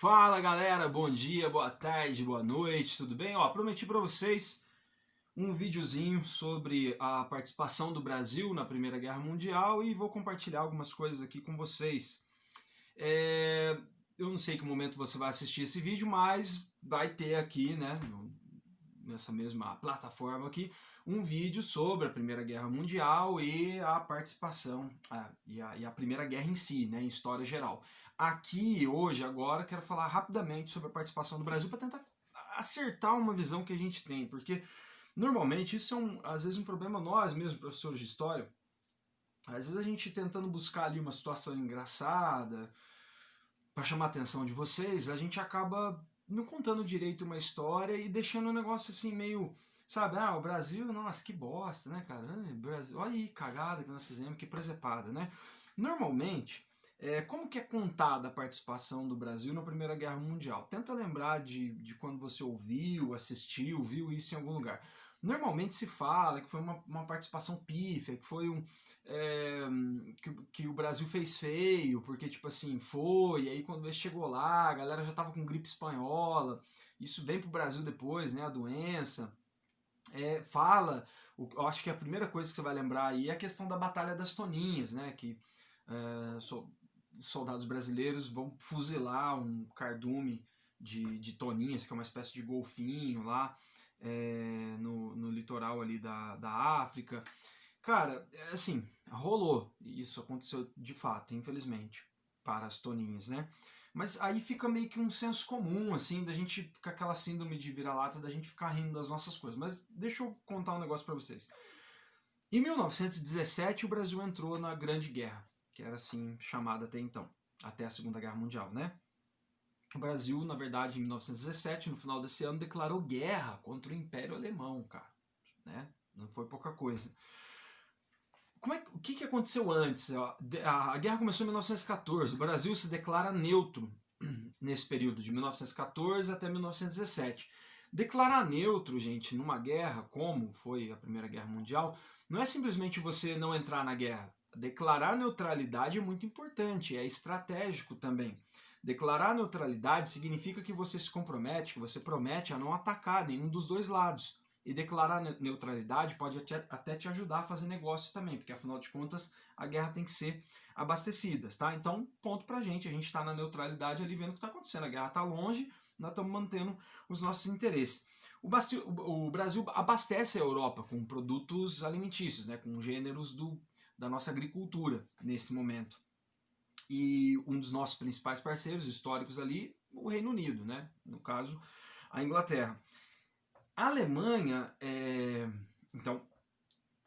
Fala galera, bom dia, boa tarde, boa noite, tudo bem? Prometi para vocês um videozinho sobre a participação do Brasil na Primeira Guerra Mundial e vou compartilhar algumas coisas aqui com vocês. Eu não sei que momento você vai assistir esse vídeo, mas vai ter aqui, né, nessa mesma plataforma aqui, um vídeo sobre a Primeira Guerra Mundial e a participação, e a Primeira Guerra em si, né, em história geral. Aqui, hoje, agora, quero falar rapidamente sobre a participação do Brasil para tentar acertar uma visão que a gente tem, porque normalmente isso é, às vezes, um problema nós mesmos, professores de história. Às vezes a gente tentando buscar ali uma situação engraçada para chamar a atenção de vocês, a gente acaba não contando direito uma história e deixando um negócio assim meio, sabe, o Brasil, nossa, que bosta, né, cara? Brasil, olha aí, cagada que nós fizemos, que presepada, né? Normalmente, como que é contada a participação do Brasil na Primeira Guerra Mundial? Tenta lembrar de quando você ouviu, assistiu, viu isso em algum lugar. Normalmente se fala que foi uma participação pífia, que foi que o Brasil fez feio, porque tipo assim, e aí quando ele chegou lá, a galera já tava com gripe espanhola, isso vem pro Brasil depois, né, a doença. Eu acho que a primeira coisa que você vai lembrar aí é a questão da Batalha das Toninhas, né, que os soldados brasileiros vão fuzilar um cardume de toninhas, que é uma espécie de golfinho lá, no litoral ali da África. Cara, assim, rolou. Isso aconteceu de fato, infelizmente, para as toninhas, né? Mas aí fica meio que um senso comum, assim, da gente ficar aquela síndrome de vira-lata, da gente ficar rindo das nossas coisas. Mas deixa eu contar um negócio para vocês. Em 1917, o Brasil entrou na Grande Guerra, que era assim chamada até então, até a Segunda Guerra Mundial, né? O Brasil, na verdade, em 1917, no final desse ano, declarou guerra contra o Império Alemão, cara. Né? Não foi pouca coisa. O que aconteceu antes? A guerra começou em 1914. O Brasil se declara neutro nesse período, de 1914 até 1917. Declarar neutro, gente, numa guerra, como foi a Primeira Guerra Mundial, não é simplesmente você não entrar na guerra. Declarar neutralidade é muito importante, é estratégico também. Declarar neutralidade significa que você se compromete, que você promete a não atacar nenhum dos dois lados. E declarar neutralidade pode até te ajudar a fazer negócios também, porque afinal de contas a guerra tem que ser abastecida, tá? Então, ponto pra gente, a gente está na neutralidade ali vendo o que está acontecendo. A guerra está longe, nós estamos mantendo os nossos interesses. O Brasil abastece a Europa com produtos alimentícios, né, com gêneros da nossa agricultura nesse momento. E um dos nossos principais parceiros históricos ali, o Reino Unido, né? No caso, a Inglaterra. A Alemanha, então,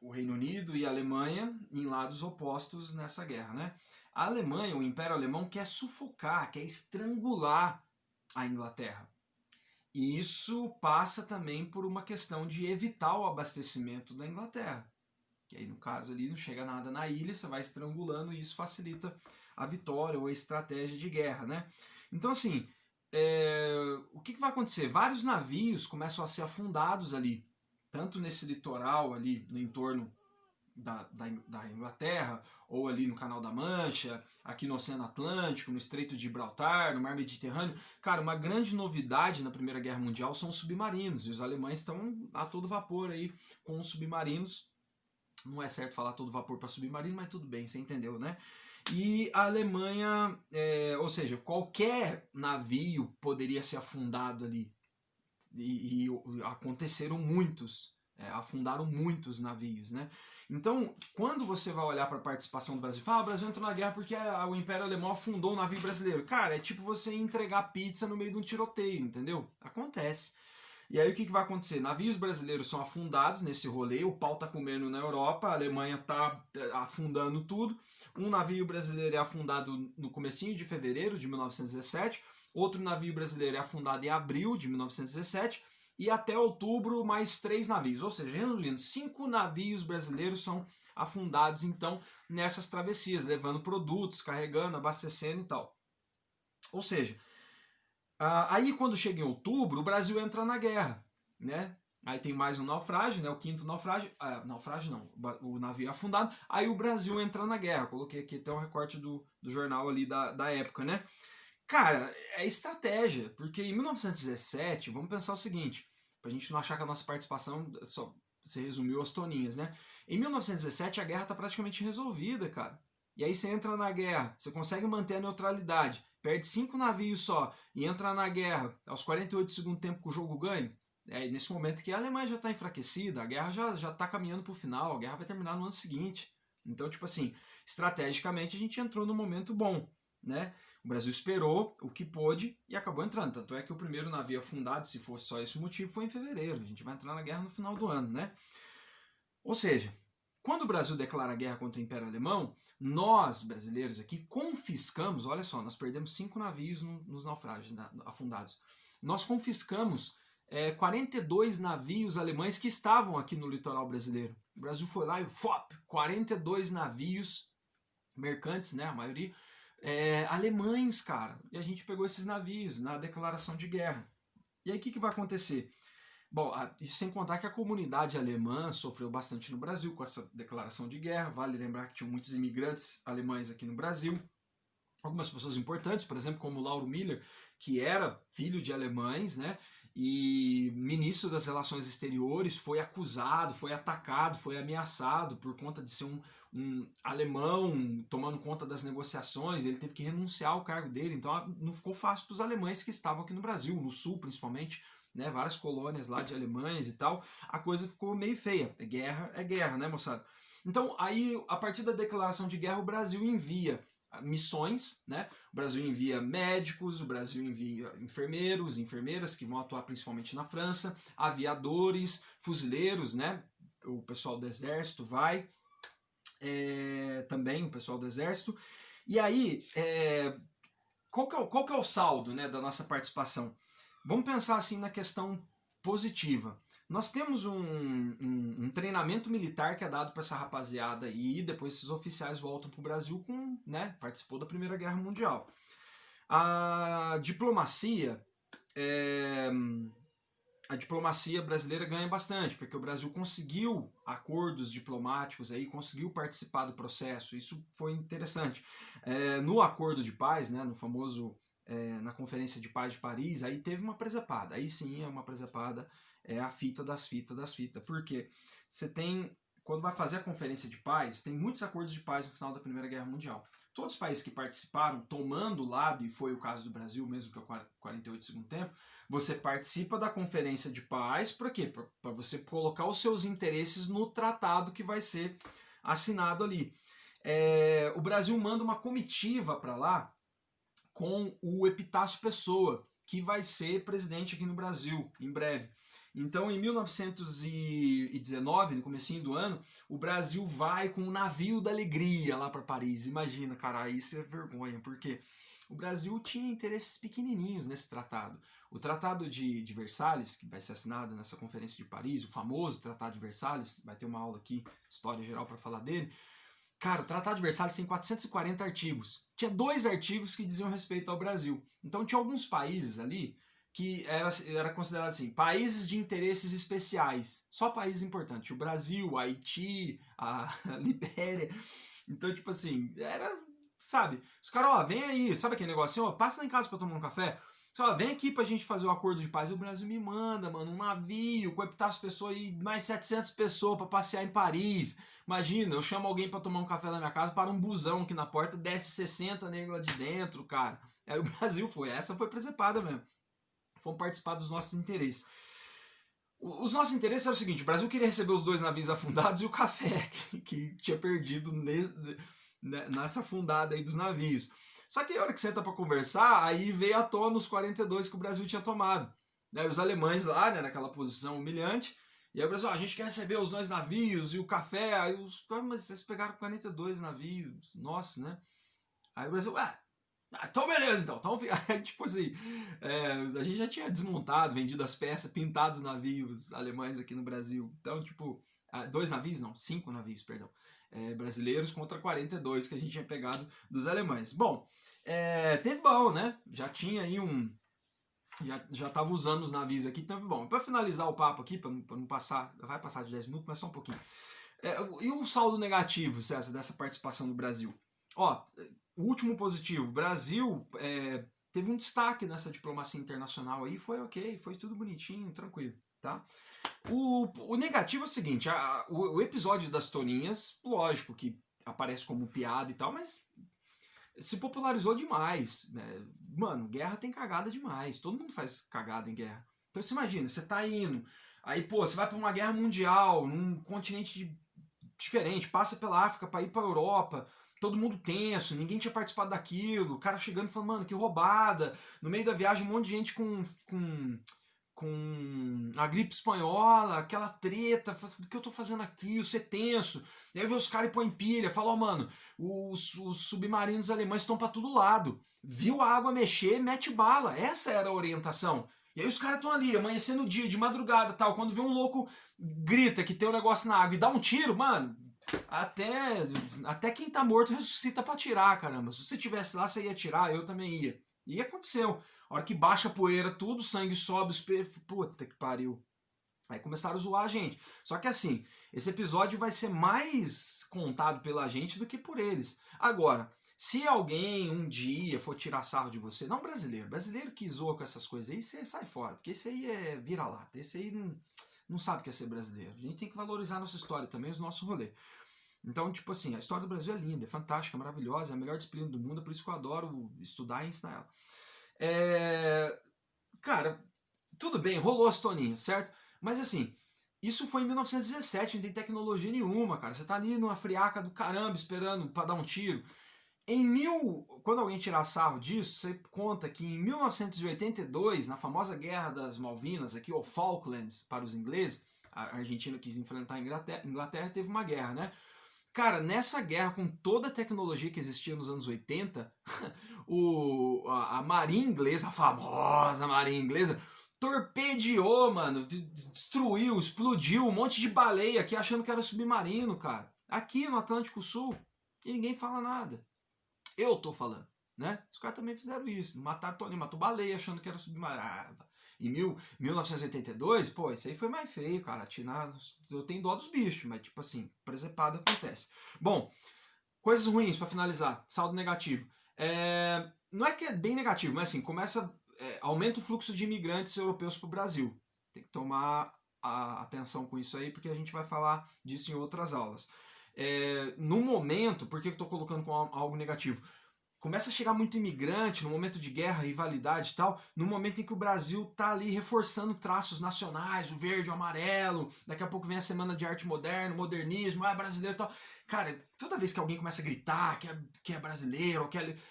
o Reino Unido e a Alemanha em lados opostos nessa guerra, né? A Alemanha, o Império Alemão, quer sufocar, quer estrangular a Inglaterra. E isso passa também por uma questão de evitar o abastecimento da Inglaterra. Que aí, no caso, ali não chega nada na ilha, você vai estrangulando e isso facilita a vitória ou a estratégia de guerra, né? Então, assim, o que vai acontecer? Vários navios começam a ser afundados ali, tanto nesse litoral ali no entorno da Inglaterra, ou ali no Canal da Mancha, aqui no Oceano Atlântico, no Estreito de Gibraltar, no Mar Mediterrâneo. Cara, uma grande novidade na Primeira Guerra Mundial são os submarinos, e os alemães estão a todo vapor aí com os submarinos. Não é certo falar todo vapor para submarino, mas tudo bem, você entendeu, né? E a Alemanha, ou seja, qualquer navio poderia ser afundado ali. E aconteceram muitos, afundaram muitos navios, né? Então, quando você vai olhar para a participação do Brasil, fala, o Brasil entrou na guerra porque o Império Alemão afundou o navio brasileiro. Cara, é tipo você entregar pizza no meio de um tiroteio, entendeu? Acontece. E aí o que vai acontecer? Navios brasileiros são afundados nesse rolê, o pau tá comendo na Europa, a Alemanha tá afundando tudo. Um navio brasileiro é afundado no comecinho de fevereiro de 1917, outro navio brasileiro é afundado em abril de 1917, e até outubro mais 3 navios. Ou seja, resumindo, 5 navios brasileiros são afundados então nessas travessias, levando produtos, carregando, abastecendo e tal. Ou seja, aí quando chega em outubro, o Brasil entra na guerra, né? Aí tem mais um naufrágio, né? O quinto naufrágio. Naufrágio não, o navio é afundado. Aí o Brasil entra na guerra. Coloquei aqui até um recorte do jornal ali da época, né? Cara, é estratégia, porque em 1917, vamos pensar o seguinte, pra gente não achar que a nossa participação só se resumiu às toninhas, né? Em 1917 a guerra tá praticamente resolvida, cara. E aí você entra na guerra, você consegue manter a neutralidade, perde 5 navios só e entra na guerra aos 48 do segundo tempo com o jogo ganho. É nesse momento que a Alemanha já está enfraquecida, a guerra já tá caminhando pro final, a guerra vai terminar no ano seguinte. Então, tipo assim, estrategicamente a gente entrou num momento bom, né? O Brasil esperou o que pôde e acabou entrando. Tanto é que o primeiro navio afundado, se fosse só esse motivo, foi em fevereiro. A gente vai entrar na guerra no final do ano, né? Ou seja, quando o Brasil declara guerra contra o Império Alemão, nós, brasileiros aqui, confiscamos, olha só, nós perdemos 5 navios nos naufrágios afundados. Nós confiscamos 42 navios alemães que estavam aqui no litoral brasileiro. O Brasil foi lá e 42 navios mercantes, né, a maioria, alemães, cara. E a gente pegou esses navios na declaração de guerra. E aí o que vai acontecer? Bom, isso sem contar que a comunidade alemã sofreu bastante no Brasil com essa declaração de guerra. Vale lembrar que tinham muitos imigrantes alemães aqui no Brasil. Algumas pessoas importantes, por exemplo, como Lauro Miller, que era filho de alemães, né? E ministro das Relações Exteriores, foi acusado, foi atacado, foi ameaçado por conta de ser um alemão tomando conta das negociações. Ele teve que renunciar ao cargo dele, então não ficou fácil para os alemães que estavam aqui no Brasil, no sul principalmente, né? Várias colônias lá de alemães e tal. A coisa ficou meio feia. É guerra, né, moçada? Então, aí, a partir da declaração de guerra, o Brasil envia missões, né? O Brasil envia médicos, o Brasil envia enfermeiros, enfermeiras que vão atuar principalmente na França, aviadores, fuzileiros, né? O pessoal do exército vai, também o pessoal do exército. E aí, qual que é o saldo, né, da nossa participação? Vamos pensar assim na questão positiva. Nós temos um treinamento militar que é dado para essa rapaziada aí, e depois esses oficiais voltam para o Brasil com, né, participou da Primeira Guerra Mundial. A diplomacia, a diplomacia brasileira ganha bastante, porque o Brasil conseguiu acordos diplomáticos aí, conseguiu participar do processo, isso foi interessante. No acordo de paz, né, no famoso, na Conferência de Paz de Paris, aí teve uma presepada, aí sim é uma presepada, é a fita das fitas das fitas, porque você tem, quando vai fazer a Conferência de Paz, tem muitos acordos de paz no final da Primeira Guerra Mundial. Todos os países que participaram, tomando o lado, e foi o caso do Brasil mesmo, que é o 48 do segundo tempo, você participa da Conferência de Paz, para quê? Para você colocar os seus interesses no tratado que vai ser assinado ali. O Brasil manda uma comitiva para lá com o Epitácio Pessoa, que vai ser presidente aqui no Brasil em breve. Então, em 1919, no comecinho do ano, o Brasil vai com o navio da alegria lá para Paris. Imagina, cara, isso é vergonha, porque o Brasil tinha interesses pequenininhos nesse tratado. O Tratado de Versalhes, que vai ser assinado nessa Conferência de Paris, o famoso Tratado de Versalhes, vai ter uma aula aqui, História Geral, para falar dele. Cara, o Tratado de Versalhes tem 440 artigos. Tinha 2 artigos que diziam respeito ao Brasil. Então tinha alguns países ali que era considerado assim, países de interesses especiais. Só países importantes. O Brasil, a Haiti, a Libéria. Então, tipo assim, sabe? Os caras, ó, vem aí, sabe aquele negocinho? Ó, passa lá em casa pra tomar um café. Ó, vem aqui pra gente fazer o acordo de paz. E o Brasil me manda, mano, um navio com Epitácio Pessoa e mais 700 pessoas pra passear em Paris. Imagina, eu chamo alguém pra tomar um café na minha casa, para um busão aqui na porta, desce 60 negros lá de dentro, cara. Aí o Brasil essa foi presepada mesmo. Fomos participar dos nossos interesses. Os nossos interesses eram o seguinte: o Brasil queria receber os 2 navios afundados e o café que tinha perdido nessa afundada aí dos navios. Só que a hora que senta para conversar, aí veio à tona os 42 que o Brasil tinha tomado. Né, os alemães lá, né, naquela posição humilhante, e aí o Brasil, a gente quer receber os 2 navios e o café. Aí mas vocês pegaram 42 navios, nossa, né? Aí o Brasil, então beleza, então. Aí, tipo assim, a gente já tinha desmontado, vendido as peças, pintado os navios alemães aqui no Brasil. Então, tipo, 2 navios? Não, 5 navios, perdão. Brasileiros contra 42 que a gente tinha pegado dos alemães. Bom, teve bom, né? Já tinha aí já tava usando os navios aqui, então bom. Para finalizar o papo aqui, para não passar, vai passar de 10 minutos, mas só um pouquinho. E o saldo negativo, César, dessa participação do Brasil? Ó, o último positivo, Brasil teve um destaque nessa diplomacia internacional aí, foi ok, foi tudo bonitinho, tranquilo, tá? O negativo é o seguinte, o episódio das Toninhas, lógico que aparece como piada e tal, mas se popularizou demais, né? Mano, guerra tem cagada demais, todo mundo faz cagada em guerra. Então você imagina, você tá indo, aí pô, você vai pra uma guerra mundial, num continente diferente, passa pela África pra ir pra Europa, todo mundo tenso, ninguém tinha participado daquilo, o cara chegando e falando, mano, que roubada, no meio da viagem um monte de gente com a gripe espanhola, aquela treta, o que eu tô fazendo aqui, você tenso. E aí vê os caras e põem pilha, fala, ó, mano, os submarinos alemães estão pra todo lado. Viu a água mexer, mete bala. Essa era a orientação. E aí os caras estão ali, amanhecendo o dia, de madrugada tal. Quando vê um louco grita que tem um negócio na água e dá um tiro, mano, até quem tá morto ressuscita pra atirar, caramba. Se você tivesse lá, você ia atirar, eu também ia. E aconteceu. A hora que baixa a poeira, tudo, sangue sobe, puta que pariu. Aí começaram a zoar a gente. Só que assim, esse episódio vai ser mais contado pela gente do que por eles. Agora, se alguém um dia for tirar sarro de você, não brasileiro que zoa com essas coisas aí, você sai fora, porque esse aí é vira-lata, esse aí não sabe o que é ser brasileiro. A gente tem que valorizar a nossa história também, o nosso rolê. Então, tipo assim, a história do Brasil é linda, é fantástica, é maravilhosa, é a melhor disciplina do mundo, é por isso que eu adoro estudar e ensinar ela. Cara, tudo bem, rolou as toninhas, certo? Mas assim, isso foi em 1917, não tem tecnologia nenhuma, cara. Você tá ali numa friaca do caramba esperando pra dar um tiro. Quando alguém tirar sarro disso, você conta que em 1982, na famosa Guerra das Malvinas, aqui, ou Falklands para os ingleses, a Argentina quis enfrentar a Inglaterra, teve uma guerra, né? Cara, nessa guerra, com toda a tecnologia que existia nos anos 80, a marinha inglesa, a famosa marinha inglesa, torpedeou, mano, destruiu, explodiu um monte de baleia aqui achando que era submarino, cara. Aqui no Atlântico Sul. E ninguém fala nada. Eu tô falando, né? Os caras também fizeram isso. Mataram Tony, matou baleia achando que era submarino. Em 1982, pô, isso aí foi mais feio, cara. Eu tenho dó dos bichos, mas tipo assim, presepada acontece. Bom, coisas ruins para finalizar. Saldo negativo. Não é que é bem negativo, mas assim, aumenta o fluxo de imigrantes europeus para o Brasil. Tem que tomar atenção com isso aí, porque a gente vai falar disso em outras aulas. No momento, por que eu estou colocando com algo negativo? Começa a chegar muito imigrante no momento de guerra, rivalidade e tal, no momento em que o Brasil tá ali reforçando traços nacionais, o verde, o amarelo, daqui a pouco vem a semana de arte moderna, modernismo, brasileiro e tal. Cara, toda vez que alguém começa a gritar que é brasileiro,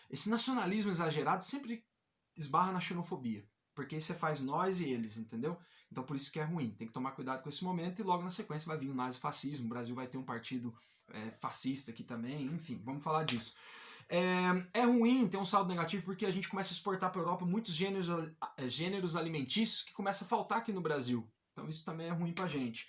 esse nacionalismo exagerado sempre esbarra na xenofobia, porque você faz nós e eles, entendeu? Então por isso que é ruim, tem que tomar cuidado com esse momento e logo na sequência vai vir o nazifascismo, o Brasil vai ter um partido fascista aqui também, enfim, vamos falar disso. É ruim ter um saldo negativo porque a gente começa a exportar para a Europa muitos gêneros alimentícios que começam a faltar aqui no Brasil. Então isso também é ruim para a gente,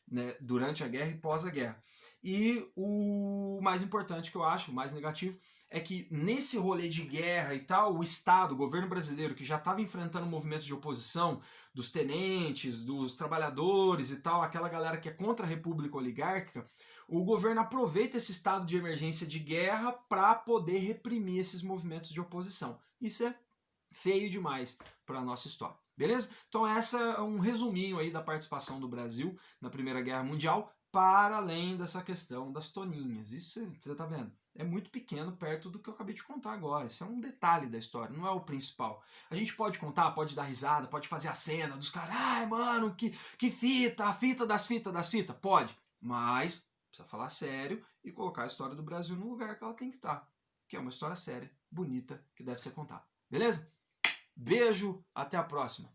né, durante a guerra e pós a guerra. E o mais importante que eu acho, o mais negativo, é que nesse rolê de guerra e tal, o Estado, o governo brasileiro, que já estava enfrentando movimentos de oposição dos tenentes, dos trabalhadores e tal, aquela galera que é contra a república oligárquica, o governo aproveita esse estado de emergência de guerra para poder reprimir esses movimentos de oposição. Isso é feio demais para a nossa história. Beleza? Então essa é um resuminho aí da participação do Brasil na Primeira Guerra Mundial, para além dessa questão das toninhas. Isso, você tá vendo? É muito pequeno perto do que eu acabei de contar agora. Isso é um detalhe da história, não é o principal. A gente pode contar, pode dar risada, pode fazer a cena dos caras, ai mano, que fita, a fita das fitas das fitas. Pode, mas precisa falar sério e colocar a história do Brasil no lugar que ela tem que estar. Que é uma história séria, bonita, que deve ser contada. Beleza? Beijo, até a próxima.